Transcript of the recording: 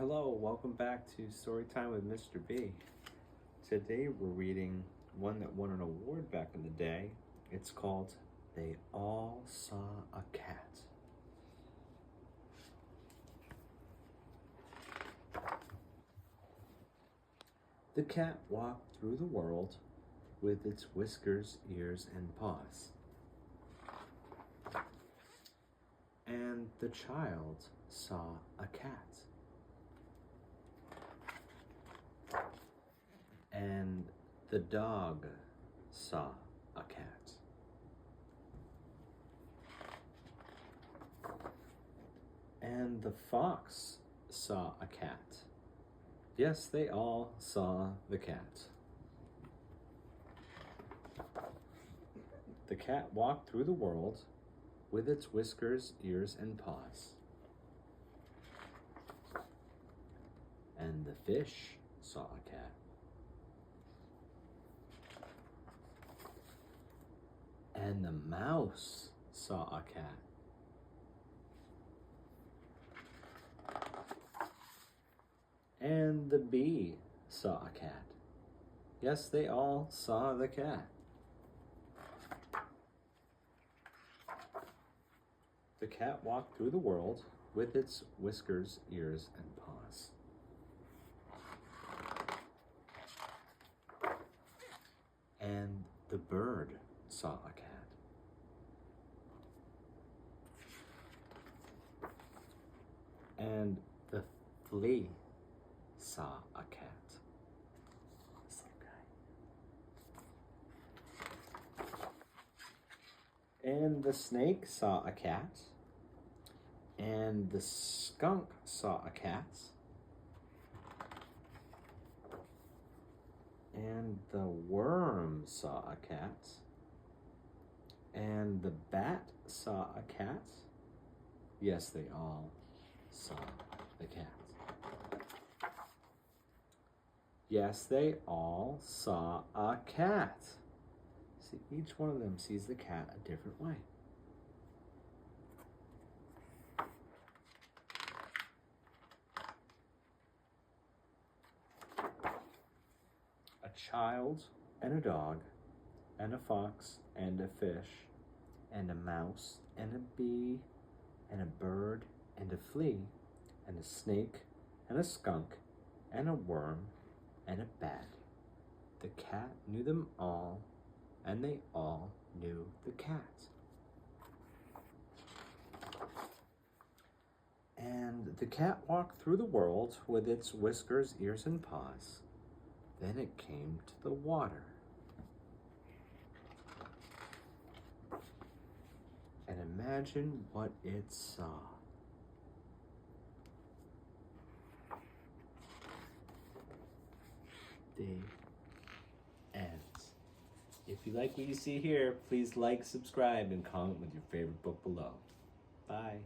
Hello, welcome back to Storytime with Mr. B. Today we're reading one that won an award back in the day. It's called They All Saw a Cat. The cat walked through the world with its whiskers, ears, and paws. And the child saw a cat. And the dog saw a cat. And the fox saw a cat. Yes, they all saw the cat. The cat walked through the world with its whiskers, ears, and paws. And the fish saw a cat. And the mouse saw a cat. And the bee saw a cat. Yes, they all saw the cat. The cat walked through the world with its whiskers, ears, and paws. And the bird saw a cat. And the flea saw a cat. This little guy. And the snake saw a cat. And the skunk saw a cat. And the worm saw a cat. And the bat saw a cat. Yes, they all saw the cat. Yes, they all saw a cat. See, each one of them sees the cat a different way. A child and a dog and a fox and a fish and a mouse and a bee and a bird and a flea and a snake and a skunk and a worm and a bat. The cat knew them all, and they all knew the cat. And the cat walked through the world with its whiskers, ears, and paws. Then it came to the water. And imagine what it saw. The end. If you like what you see here, please like, subscribe, and comment with your favorite book below. Bye.